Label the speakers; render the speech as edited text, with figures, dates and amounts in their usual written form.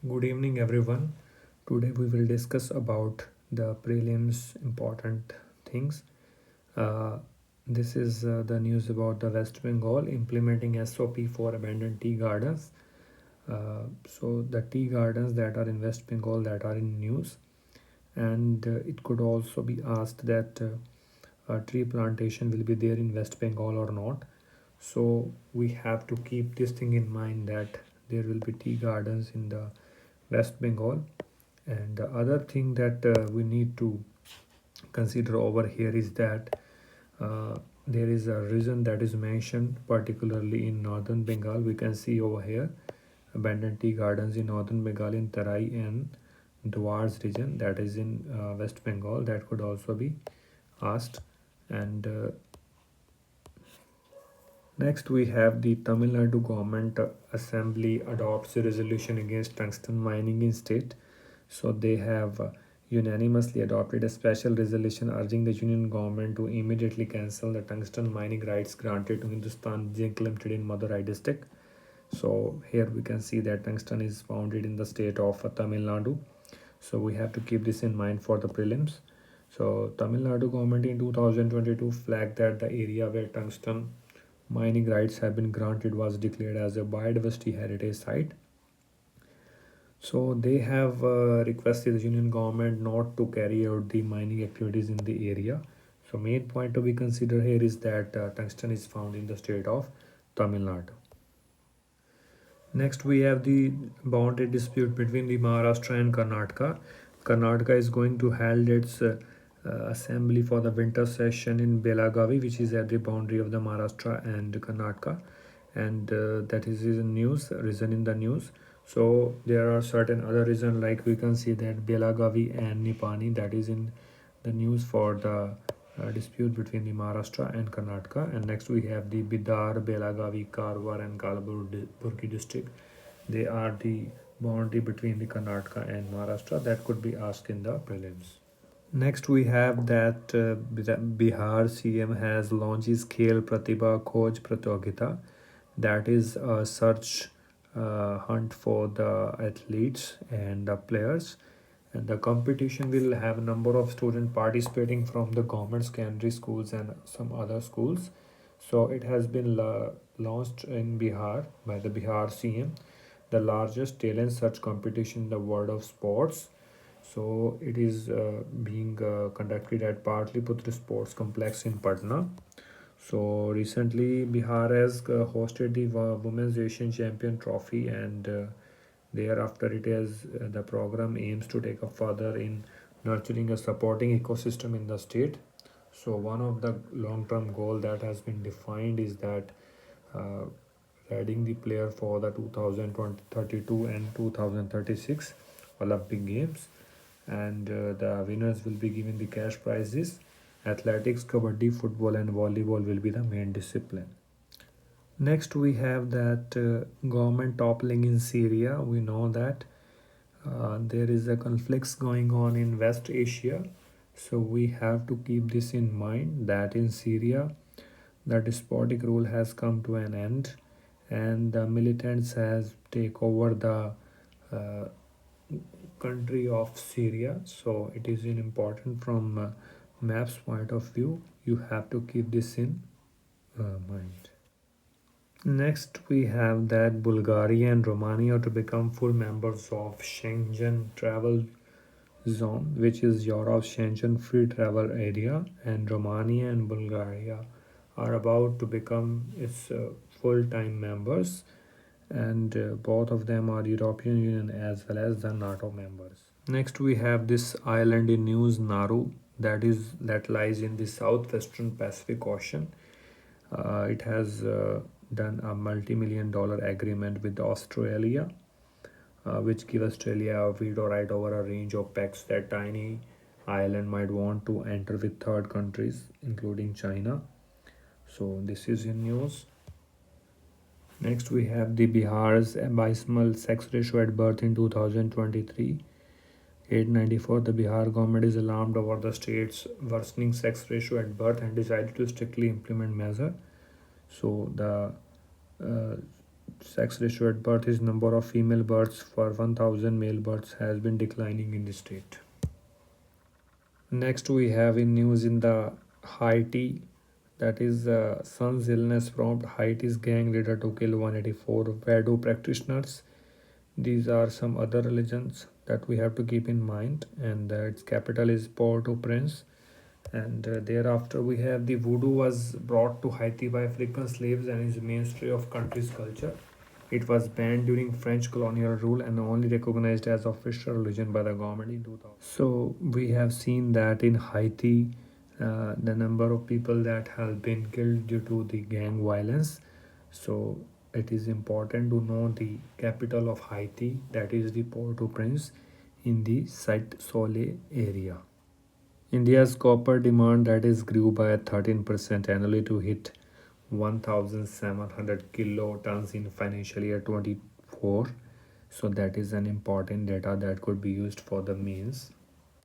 Speaker 1: Good evening, everyone. Today we will discuss about the prelims important things. Uh, this is the news about the West Bengal implementing SOP for abandoned tea gardens. So the tea gardens that are in West Bengal that are in news, and it could also be asked that a tree plantation will be there in West Bengal or not. So we have to keep this thing in mind that there will be tea gardens in the West Bengal. And the other thing that we need to consider over here is that there is a region that is mentioned particularly in northern Bengal. We can see over here abandoned tea gardens in northern Bengal in Tarai and Dwar's region that is in West Bengal. That could also be asked. And next, we have the Tamil Nadu Government Assembly adopts a resolution against tungsten mining in state. So they have unanimously adopted a special resolution urging the union government to immediately cancel the tungsten mining rights granted to Hindustan Zinc Limited in Madurai district. So here we can see that tungsten is founded in the state of Tamil Nadu. So we have to keep this in mind for the prelims. So Tamil Nadu government in 2022 flagged that the area where tungsten mining rights have been granted was declared as a biodiversity heritage site. So they have requested the union government not to carry out the mining activities in the area. So main point to be considered here is that tungsten is found in the state of Tamil Nadu. Next, we have the boundary dispute between the Maharashtra and Karnataka. Karnataka is going to hold its assembly for the winter session in Belagavi, which is at the boundary of the Maharashtra and Karnataka, and that is in news, reason in the news. So there are certain other reasons, like we can see that Belagavi and Nipani, that is in the news for the dispute between the Maharashtra and Karnataka. And next we have the Bidar, Belagavi, Karwar and Kalaburgi district. They are the boundary between the Karnataka and Maharashtra that could be asked in the prelims. Next, we have that Bihar CM has launched his Khel Pratibha Khoj Pratyogita. That is a search hunt for the athletes and the players. And the competition will have a number of students participating from the government secondary schools and some other schools. So it has been launched in Bihar by the Bihar CM, the largest talent search competition in the world of sports. So it is being conducted at Patliputra Sports Complex in Patna. So recently, Bihar has hosted the Women's Asian Champion Trophy, and thereafter, it is the program aims to take a further in nurturing a supporting ecosystem in the state. So one of the long-term goal that has been defined is that uh, adding the player for the 2032 and 2036 Olympic Games, and the winners will be given the cash prizes. Athletics, kabaddi, football, and volleyball will be the main discipline. Next, we have that government toppling in Syria. We know that there is a conflicts going on in West Asia, so we have to keep this in mind that in Syria, the despotic rule has come to an end, and the militants has take over the uh, country of Syria. So it is important from maps point of view. You have to keep this in mind. Next, we have that Bulgaria and Romania to become full members of Schengen travel zone, which is Europe's Schengen free travel area, and Romania and Bulgaria are about to become its full-time members, and both of them are European Union as well as the NATO members. Next, we have this island in news, Nauru, that lies in the southwestern Pacific Ocean. It has done a multi-million dollar agreement with Australia, which give Australia a veto right over a range of pacts that tiny island might want to enter with third countries, including China. So this is in news. Next, we have the Bihar's abysmal sex ratio at birth in 2023. 894, the Bihar government is alarmed over the state's worsening sex ratio at birth and decided to strictly implement measure. So the uh, sex ratio at birth is number of female births for 1000 male births has been declining in the state. Next, we have in news in the Haiti, that is son's illness prompt Haiti's gang leader to kill 184 Vodou practitioners. These are some other religions that we have to keep in mind, and its capital is Port-au-Prince. And thereafter, we have the voodoo was brought to Haiti by African slaves and is mainstay of country's culture. It was banned during French colonial rule and only recognized as official religion by the government in 2000. So we have seen that in Haiti, the number of people that have been killed due to the gang violence. So it is important to know the capital of Haiti, that is the Port-au-Prince in the Site Soleil area. India's copper demand that is grew by 13% annually to hit 1,700 kilotons in financial year 24. So that is an important data that could be used for the means.